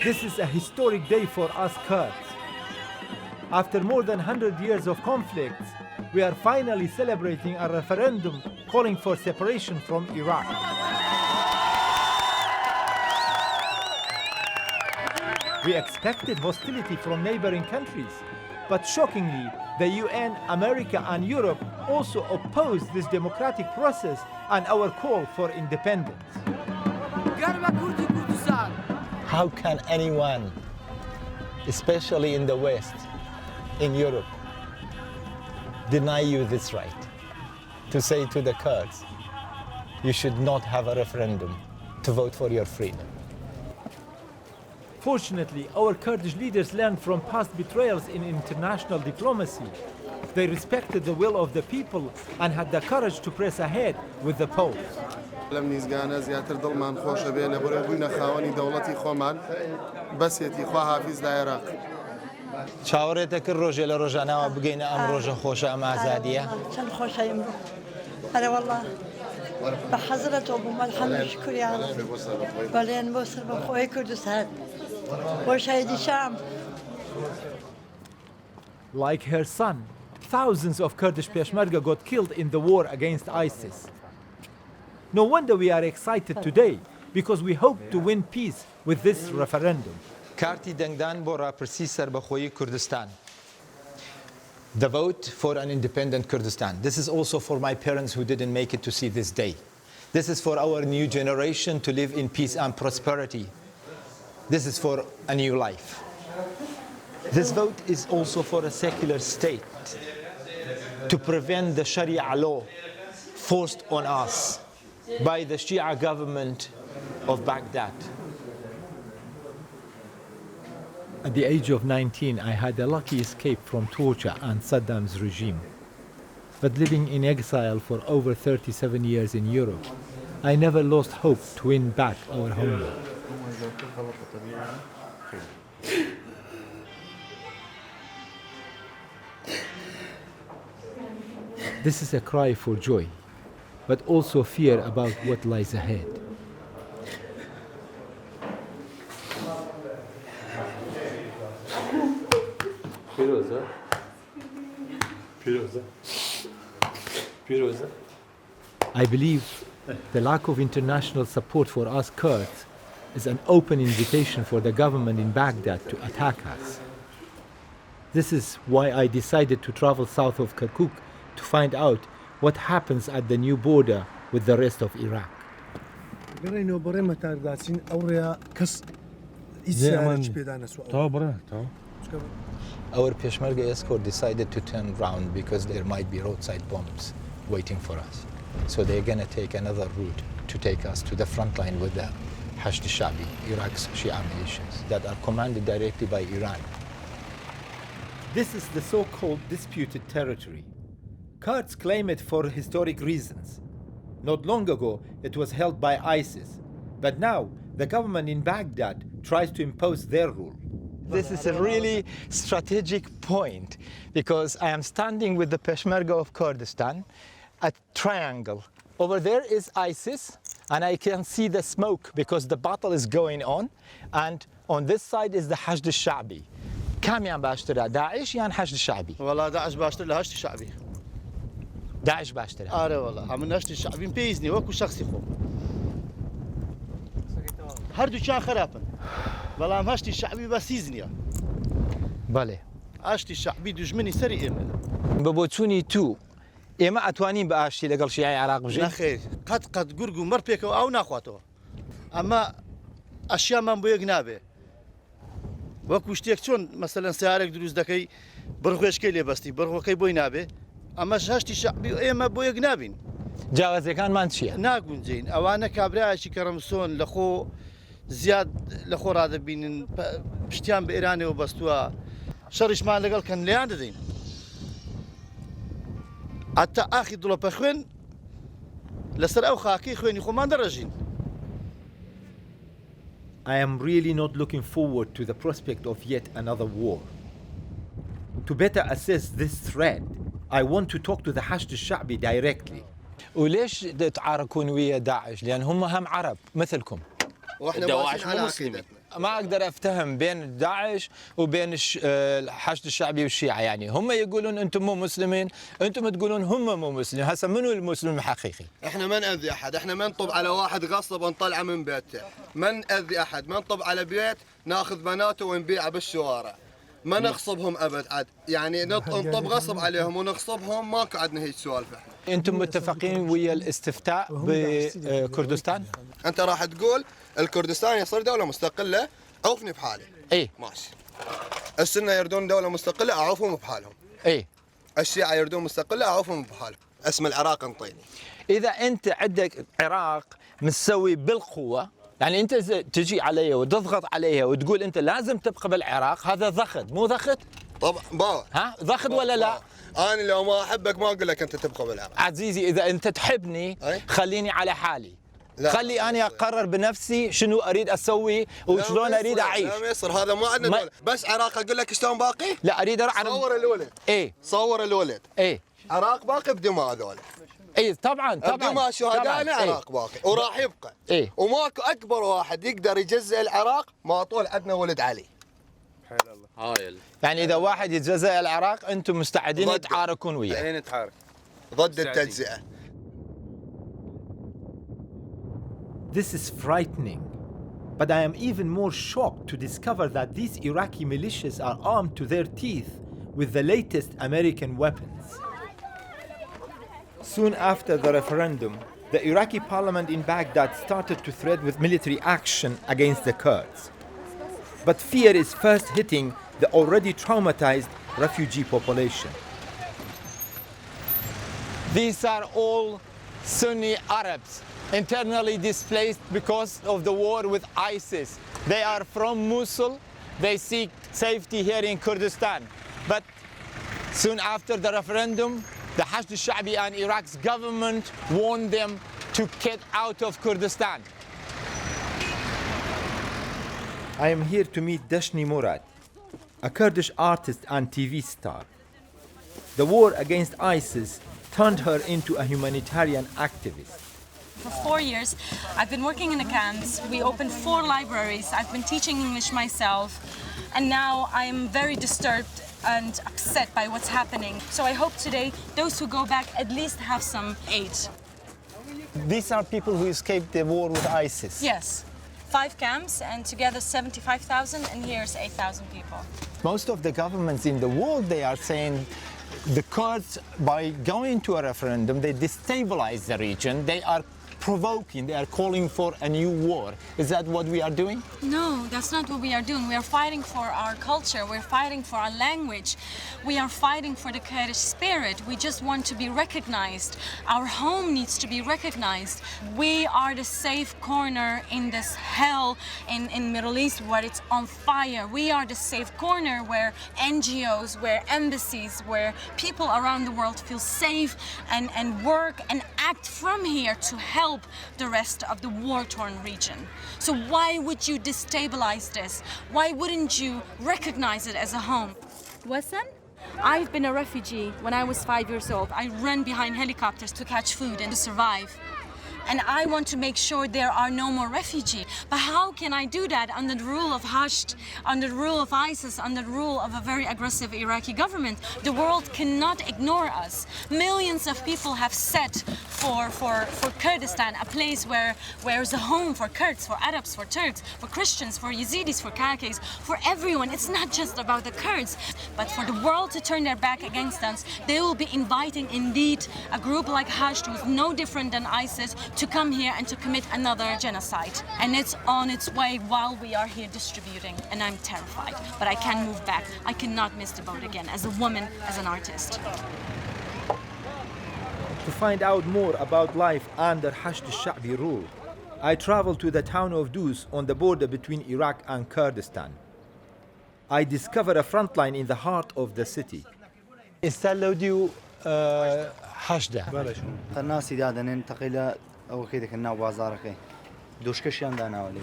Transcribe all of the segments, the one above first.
This is a historic day for us Kurds. After more than 100 years of conflicts, we are finally celebrating a referendum calling for separation from Iraq. We expected hostility from neighboring countries, but shockingly, the UN, America, and Europe also opposed this democratic process and our call for independence. How can anyone, especially in the West, in Europe, deny you this right to say to the Kurds, you should not have a referendum to vote for your freedom? Fortunately, our Kurdish leaders learned from past betrayals in international diplomacy. They respected the will of the people and had the courage to press ahead with the polls. لم نيزگانە زیاتر دڵمان خۆشە بێ لە بەرەو بووینە خاوەنی دەوڵەتی خۆمان بەسێتی خوا حافیز لە عێراق. چاوەڕێتەکرد ڕۆژێ لە ڕۆژانەوە بگەینە ئەم ڕۆژە خۆشە ئەم ئازادیە؟ چەند خۆشە ئەمڕۆ. ئەرێ وەڵڵا بە حەزرەتەوە بووم ئەلحەمدولە شکر یا ڕەب. بەڵێن بۆ سەر بەخۆی کوردستان بۆ شایدی شام. Like her son, thousands of Kurdish Peshmerga got killed in the war against ISIS. No wonder we are excited today, because we hope to win peace with this referendum. کارتی دەنگدان بۆ ڕاپرسی سەربەخۆیی کوردستان. The vote for an independent Kurdistan. This is also for my parents who didn't make it to see this day. This is for our new generation to live in peace and prosperity. This is for a new life. This vote is also for a secular state to prevent the Sharia law forced on us by the Shia government of Baghdad. At the age of 19, I had a lucky escape from torture and Saddam's regime. But living in exile for over 37 years in Europe, I never lost hope to win back our homeland. This is a cry for joy, but also fear about what lies ahead. I believe the lack of international support for us Kurds is an open invitation for the government in Baghdad to attack us. This is why I decided to travel south of Kirkuk to find out what happens at the new border with the rest of Iraq. Our Peshmerga escort decided to turn around because there might be roadside bombs waiting for us. So they're going to take another route to take us to the front line with the Hashd al-Shabi, Iraq's Shia militias, that are commanded directly by Iran. This is the so-called disputed territory. Kurds claim it for historic reasons. Not long ago, it was held by ISIS. But now, the government in Baghdad tries to impose their rule. This is a really strategic point because I am standing with the Peshmerga of Kurdistan, a triangle. Over there is ISIS, and I can see the smoke because the battle is going on. And on this side is the Hashd al-Shabi. كم يان باشترى داعش يان حشد الشعبي؟ والله داعش باشتر لهشت الشعبي. داعش باشترى. والله هم نشت الشعبي بيزني وكو شخصي خو. هردو كان خرابن. والله هم هشت الشعبي بس يزني. بله. هشت الشعبي دجمني سري إيمن. ببوتوني تو. إما أتوانين بأشتي لقل شيعي عراق بجي؟ لا خير. قد قرقو مر بيكو أو ناخواتو. أما أشياء من بويق نابه. وەکو شتێک چۆن مەسەلەن سیارێک دروست دەکەی بڕخۆشکەی لێ بەستی بڕخۆکەی بۆی نابێ ئەمەش هەشتی شعبی ئێمە بۆ یەک نابین جیاوازەکانمان چییە؟ ناگونجین ئەوانە کابرایەکی کەڕەمسۆن لەخۆ زیاد لەخۆ ڕادەبینن پشتیان بە ئێرانەوە بەستووە شەڕیشمان لەگەڵ کەن لێیان دەدەین ئەتا ئاخی دڵۆپە خوێن لەسەر ئەو خاکەی خوێنی خۆمان دەڕژین. I am really not looking forward to the prospect of yet another war. To better assess this threat, I want to talk to the Hashd al-Shabi directly. وليش تتعاركون ويا داعش؟ لأن هم عرب مثلكم. واحنا دواعش مو مسلمين. ما اقدر افتهم بين داعش وبين الحشد الشعبي والشيعة. يعني هم يقولون انتم مو مسلمين، انتم تقولون هم مو مسلمين. هسه منو المسلم الحقيقي؟ احنا ما نأذي احد، احنا ما نطب على واحد غصب ونطلعه من بيته، ما نأذي احد، ما نطب على بيت ناخذ بناته ونبيعه بالشوارع، ما نغصبهم ابد عاد، يعني نطب غصب عليهم ونغصبهم، ماكو عندنا هيك سوالف. احنا انتم متفقين ويا الاستفتاء بكردستان؟ انت راح تقول الكردستان يصير دولة مستقلة، عوفني بحالي. اي ماشي. السنة يردون دولة مستقلة، اعوفهم بحالهم. اي الشيعة يردون مستقلة، اعوفهم بحالهم. اسم العراق انطيني. اذا انت عندك عراق متسوي بالقوة، يعني انت تجي عليها وتضغط عليها وتقول انت لازم تبقى بالعراق، هذا ضغط مو ضغط؟ طبعا ها ضغط ولا لا؟ انا لو ما احبك ما اقول لك انت تبقى بالعراق. عزيزي اذا انت تحبني خليني على حالي. لا خلي أنا أقرر بنفسي شنو أريد أسوي وشلون أريد أعيش. لا ما يصير، هذا ما عندنا دولة. بس عراق أقول لك شلون باقي؟ لا أريد صور الولد. إيه صور الولد. إيه عراق باقي بدماء ذولا. إيه طبعا بدماء شهدائنا عراق باقي وراح يبقى. إيه وماكو أكبر واحد يقدر يجزء العراق ما طول عندنا ولد علي. حيل الله. هايل. يعني إذا واحد يتجزأ العراق أنتم مستعدين تتعاركون وياه؟ أين نتعارك؟ ضد التجزئة. This is frightening. But I am even more shocked to discover that these Iraqi militias are armed to their teeth with the latest American weapons. Soon after the referendum, the Iraqi parliament in Baghdad started to threaten with military action against the Kurds. But fear is first hitting the already traumatized refugee population. These are all Sunni Arabs, internally displaced because of the war with ISIS. They are from Mosul. They seek safety here in Kurdistan. But soon after the referendum, the Hashd al-Sha'bi and Iraq's government warned them to get out of Kurdistan. I am here to meet Dashni Murad, a Kurdish artist and TV star. The war against ISIS turned her into a humanitarian activist. For 4 years, I've been working in the camps. We opened 4 libraries. I've been teaching English myself. And now I'm very disturbed and upset by what's happening. So I hope today those who go back at least have some aid. These are people who escaped the war with ISIS? Yes. 5 camps and together 75,000 and here's 8,000 people. Most of the governments in the world, they are saying the Kurds, by going to a referendum, they destabilize the region. They are provoking, they are calling for a new war. Is that what we are doing? No, that's not what we are doing. We are fighting for our culture. We're fighting for our language. We are fighting for the Kurdish spirit. We just want to be recognized. Our home needs to be recognized. We are the safe corner in this hell in Middle East where it's on fire. We are the safe corner where NGOs, where embassies, where people around the world feel safe and work and act from here to help the rest of the war-torn region. So why would you destabilize this? Why wouldn't you recognize it as a home? Wasan? I've been a refugee when I was 5 years old. I ran behind helicopters to catch food and to survive. And I want to make sure there are no more refugees. But how can I do that under the rule of Hashd, under the rule of ISIS, under the rule of a very aggressive Iraqi government? The world cannot ignore us. Millions of people have set for Kurdistan, a place where is a home for Kurds, for Arabs, for Turks, for Christians, for Yazidis, for Kakis, for everyone. It's not just about the Kurds. But for the world to turn their back against us, they will be inviting indeed a group like Hashd, who's no different than ISIS, to come here and to commit another genocide. And it's on its way while we are here distributing. And I'm terrified, but I can't move back. I cannot miss the boat again, as a woman, as an artist. To find out more about life under Hashd al-Sha'bi rule, I traveled to the town of Dus on the border between Iraq and Kurdistan. I discovered a front line in the heart of the city. استلوديو حشدة. الناس إذا ننتقل أو كذا كنا بازارك دوش كشيان دانا ولي.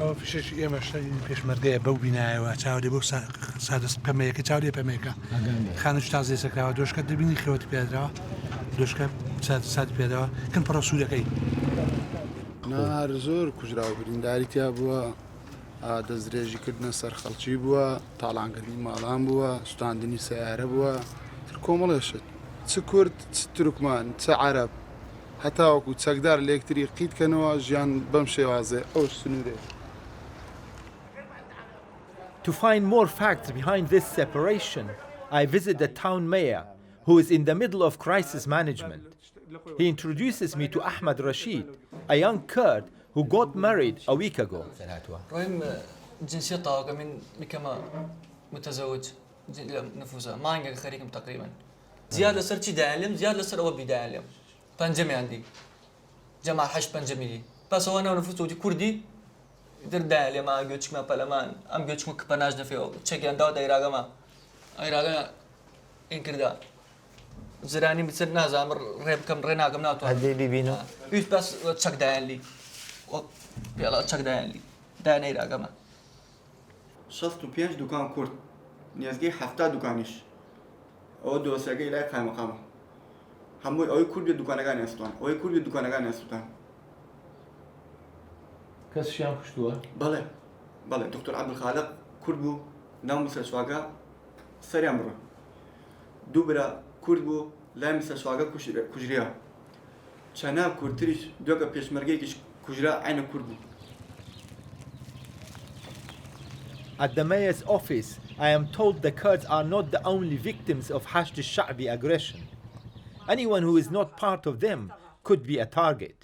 أو في شيء يمشي بيش مردية بوبينا وتعودي بوس سادس بميكا تعودي بميكا. خانش تازي سكرا دوش كده بيني خوات بيدرا دوش كده ساد بيدرا كن براسودة كي. نهار زۆر کوژرا و برینداری تیا بووە دەستدرێژیکردنە سەر خەڵکی بووە تاڵانگەری ماڵان بووە سوتاندنی سیارە بووە تر کۆمەڵێشت چ کورد چ تورکمان چ عەرەب هەتاوەکو چەکدار لە یەکتری قیتکەنەوە ژیان بەم شێوازێ ئەو سنوورێ. To find more facts behind this separation, I visit the town mayor, who is in the middle of crisis management. He introduces me to Ahmad Rashid, a young Kurd who got married a week ago. رغم جنسيته كمان كما متزوج نفوسه ما عندك خريجم تقريبا زيادة صار شيء داعم زيادة صار أول بداعم بنجمي عندي جماعة حش بنجمي بس هو أنا ونفوسه ودي كردي در داعم ما جوتش ما برلمان أم جوتش ما كبرناش نفيه تشكي عنده ده إراقة ما إن كردا زراني بتصير نازم ريب كم رينا كم ناتو هدي بيبينو يس بس تشك داعم لي بيلا تشك داعم لي داعم إراقة ما 65 دوکان کورد نیازگی 70 دوکانیش او دۆسەکەی لای قایمەقامە هەمووی ئەوەی کوردی دوکانەکانی ئەستوان ئەوەی کوردی دوکانەکانی ئەستوتان کەسیان کوشتووە؟ بەڵێ دکتۆر عەبدولخالق کورد بوو ناو میسەر شواگە سەریان بڕە دوو برا کورد بوو لای میسەر شواگە کوژریا چەنا کوردتریش دووەکە پێشمەرگەیەکیش کوژرا عینە کورد بوو. At the mayor's office, I am told the Kurds are not the only victims of Hashd al-Sha'bi aggression. Anyone who is not part of them could be a target.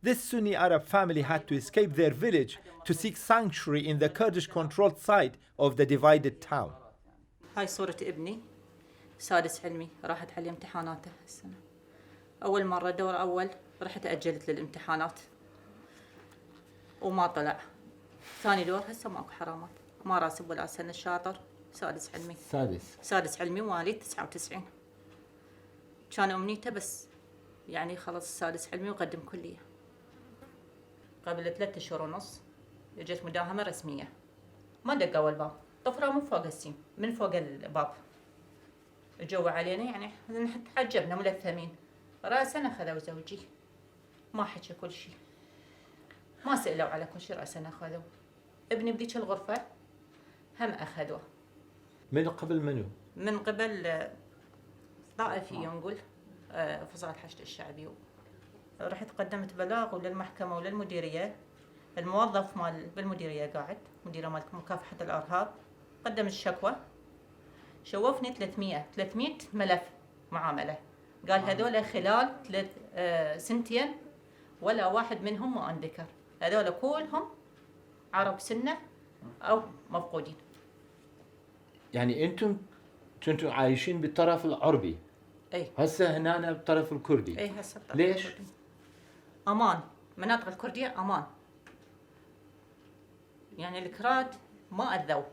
This Sunni Arab family had to escape their village to seek sanctuary in the Kurdish-controlled side of the divided town. هاي صورة ابني سادس علمي راحت عليه امتحاناته السنة. أول مرة دور أول رحت أجلت للامتحانات وما طلع. ثاني دور هسه ماكو حرامات ما راسب ولا سنة شاطر سادس علمي سادس علمي والي 99 كان أمنيته بس يعني خلص السادس علمي وقدم كلية. قبل 3 أشهر ونص اجت مداهمة رسمية ما دقوا الباب طفرة من فوق السين من فوق الباب جوا علينا يعني تعجبنا ملثمين رأسنا خذوا زوجي ما حكى كل شيء ما سألوا على كل شيء رأسنا أخذوا ابني بذيك الغرفة هم أخذوه من قبل منو؟ من قبل طائفي نقول فصائل حشد الشعبي رحت قدمت بلاغ للمحكمة وللمديرية الموظف مال بالمديرية قاعد مدير مال مكافحة الإرهاب قدم الشكوى شوفني 300 ملف معاملة قال هذول خلال 3 سنتين ولا واحد منهم ما انذكر هذول كلهم عرب سنة أو مفقودين. يعني أنتم كنتوا عايشين بالطرف العربي. أي. هسه هنا بالطرف الكردي. أي هسه بالطرف ليش؟ الكردي. أمان مناطق الكردية أمان. يعني الكراد ما أذوا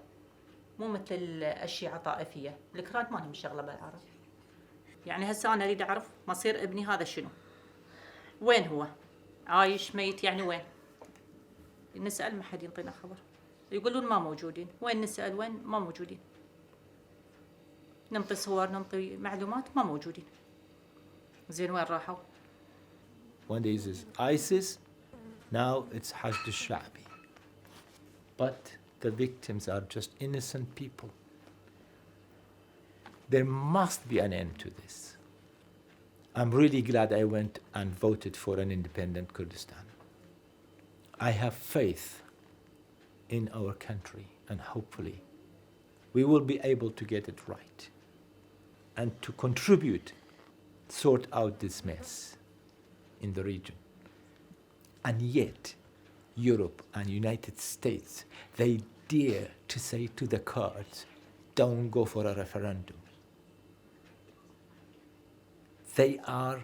مو مثل الشيعة طائفية الكراد ما لهم شغلة بالعرب. يعني هسه أنا أريد أعرف مصير ابني هذا شنو؟ وين هو؟ عايش ميت يعني وين؟ نسأل ما حد يعطينا خبر يقولون ما موجودين وين نسأل وين ما موجودين ننطي صور ننطي معلومات ما موجودين زين وين راحوا One day is ISIS, now it's Hashd al-Sha'bi. But the victims are just innocent people. There must be an end to this. I'm really glad I went and voted for an independent Kurdistan. I have faith in our country and hopefully we will be able to get it right and to contribute, sort out this mess in the region. And yet, Europe and United States, they dare to say to the Kurds, don't go for a referendum. They are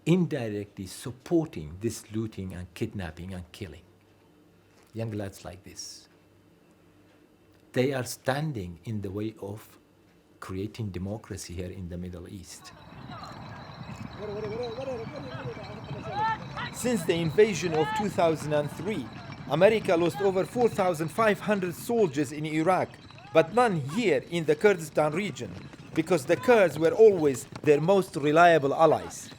indirectly supporting this looting and kidnapping and killing. Young lads like this. They are standing in the way of creating democracy here in the Middle East. Since the invasion of 2003, America lost over 4,500 soldiers in Iraq, but none here in the Kurdistan region, because the Kurds were always their most reliable allies.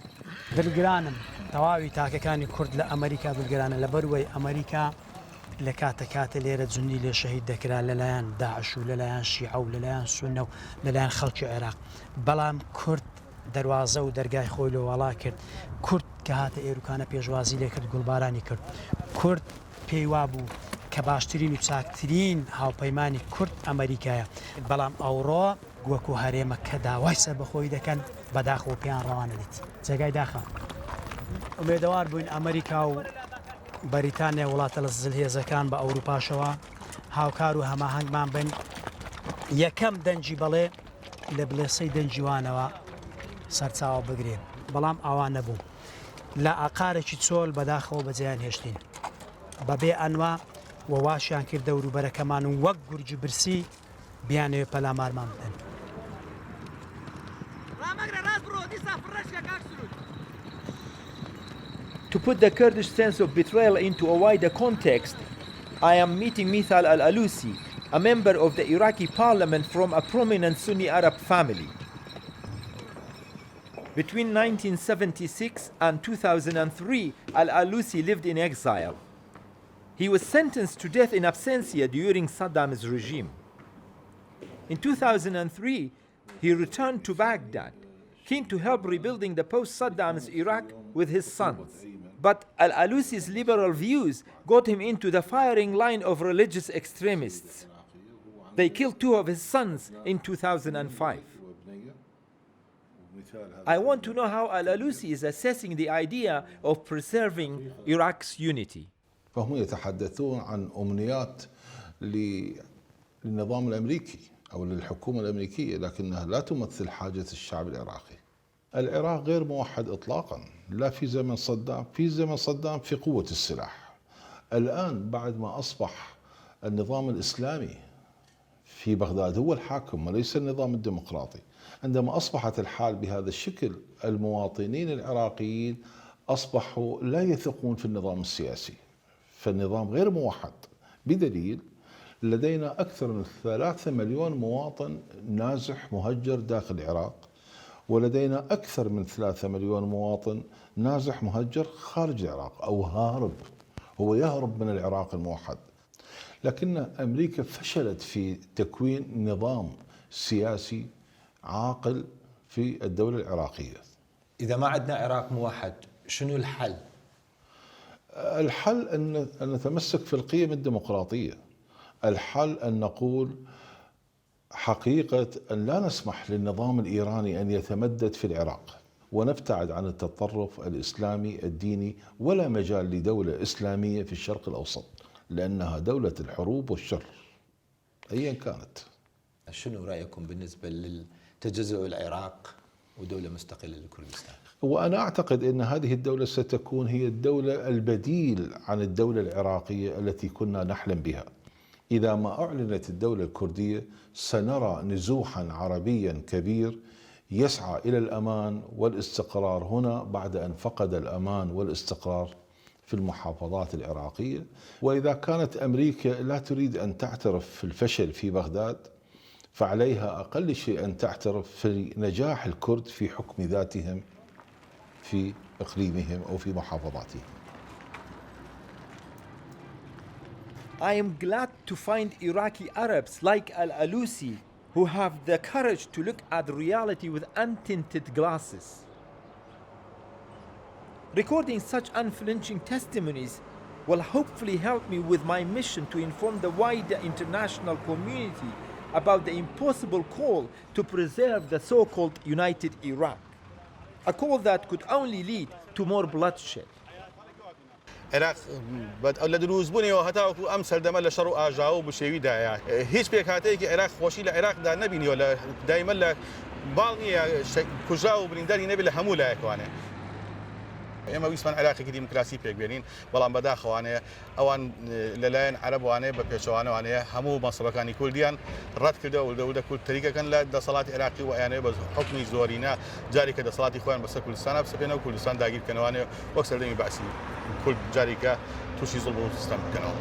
بالجرانم تەواوی تاکەکانی کورد لە ئەمریکا دڵگرانە لە بەروەی ئەمریکا لە کاتە لێرە جوندی لێ شەهید دەکرا لەلایەن داعش و لەلایەن شیعە و لەلایەن سونە و لەلایەن خەڵکی عێراق بەڵام کورد دەواازە و دەرگای خۆی لە وڵا کرد کورد کە هاتە ئێروکانە پێشوازی لێ کرد گوڵبارانی کرد کورد پێی وابوو کە باشترین و چاکترین هاوپەیمانی کورد ئەمریکایە بەڵام ئەوڕۆ وەکو هەرێمە کە داوای سەربەخۆی دەکەن بەداخەوە پێیان ڕەوانە دیت جێگای داخە ئومێدەوار بووین ئەمریکا و بەریتانیا وڵاتە لە زلهێزەکان بە ئەوروپاشەوە هاوکار و هەماهەنگمان بن یەکەم دەنجی بەڵێ لە بڵێسەی دەنجیوانەوە سەرچاوە بگرێن بەڵام ئاوان نەبوو لە ئاقارێکی چۆل بەداخەوە بەجیان هێشتین بەبێ ئەنوا وەواشیان کرد دەوروبەرەکەمان و وەک گورج برسی بیانەوێ پەلامارمان بدەن To put the Kurdish sense of betrayal into a wider context, I am meeting Mithal al-Alusi, a member of the Iraqi parliament from a prominent Sunni Arab family. Between 1976 and 2003, al-Alusi lived in exile. He was sentenced to death in absentia during Saddam's regime. In 2003, he returned to Baghdad, keen to help rebuilding the post-Saddam's Iraq with his sons. But al-Alusi's liberal views got him into the firing line of religious extremists. They killed 2 of his sons in 2005. I want to know how al-Alusi is assessing the idea of preserving Iraq's unity. فهم يتحدثون عن أمنيات للنظام الأمريكي أو للحكومة الأمريكية لكنها لا تمثل حاجة الشعب العراقي. العراق غير موحد إطلاقا لا في زمن صدام في قوة السلاح. الآن بعد ما أصبح النظام الإسلامي في بغداد هو الحاكم وليس النظام الديمقراطي عندما أصبحت الحال بهذا الشكل المواطنين العراقيين أصبحوا لا يثقون في النظام السياسي فالنظام غير موحد بدليل لدينا أكثر من 3 مليون مواطن نازح مهجر داخل العراق ولدينا أكثر من 3 مليون مواطن نازح مهجر خارج العراق أو هارب هو يهرب من العراق الموحد لكن أمريكا فشلت في تكوين نظام سياسي عاقل في الدولة العراقية. إذا ما عندنا عراق موحد شنو الحل؟ الحل أن نتمسك في القيم الديمقراطية. الحل أن نقول حقيقة أن لا نسمح للنظام الإيراني أن يتمدد في العراق ونبتعد عن التطرف الإسلامي الديني ولا مجال لدولة إسلامية في الشرق الأوسط لأنها دولة الحروب والشر أيا كانت. شنو رأيكم بالنسبة لتجزؤ العراق ودولة مستقلة لكردستان؟ وأنا أعتقد أن هذه الدولة ستكون هي الدولة البديل عن الدولة العراقية التي كنا نحلم بها. إذا ما أعلنت الدولة الكردية سنرى نزوحا عربيا كبير يسعى إلى الأمان والاستقرار هنا بعد أن فقد الأمان والاستقرار في المحافظات العراقية. وإذا كانت أمريكا لا تريد أن تعترف في الفشل في بغداد فعليها أقل شيء أن تعترف في نجاح الكرد في حكم ذاتهم في إقليمهم أو في محافظاتهم. I am glad to find Iraqi Arabs like al-Alusi who have the courage to look at reality with untinted glasses. Recording such unflinching testimonies will hopefully help me with my mission to inform the wider international community about the impossible call to preserve the so-called United Iraq, a call that could only lead to more bloodshed. عراق لە دروستبوونیەوە هەتاوەکو ئەم سەردەمە لە شەڕ و ئاژاو و بشێویدایە هیچ پێکهاتەیەکی عێراق خۆشی لە عێراقدا نەبینیەوە لە دایمە لە باڵ نییە کوژرا و بریندەری نەبێت لە هەموو لایەکوانێ ئێمە ویسمان عێراقێکی دیموکراسی پێکبێنین بەڵام بەداخەوانەیە ئەوان لەلایەن عەرەبوانەیە بە پێچەوانەوانەیە هەموو مەسڵەکانی کوردیان ڕەت کردەوە و دەودە کورد تەریکەکەن لە دەسەڵاتی عێراقی و ئەیانەیە بە حکمی زۆرینە جارێکە دەسەڵاتی خۆیان بەسەر کوردستانە بسەپێنەوە کوردستان داگیرکەنەوانێ وەک سەردەمی باسی كل جاريكا توشي ظلم وسيستم كانوا.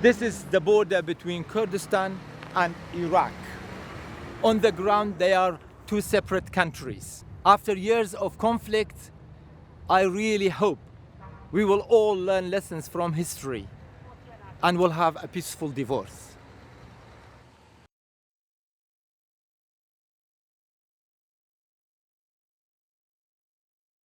This is the border between Kurdistan and Iraq. On the ground, they are 2 separate countries. After years of conflict, I really hope we will all learn lessons from history and will have a peaceful divorce.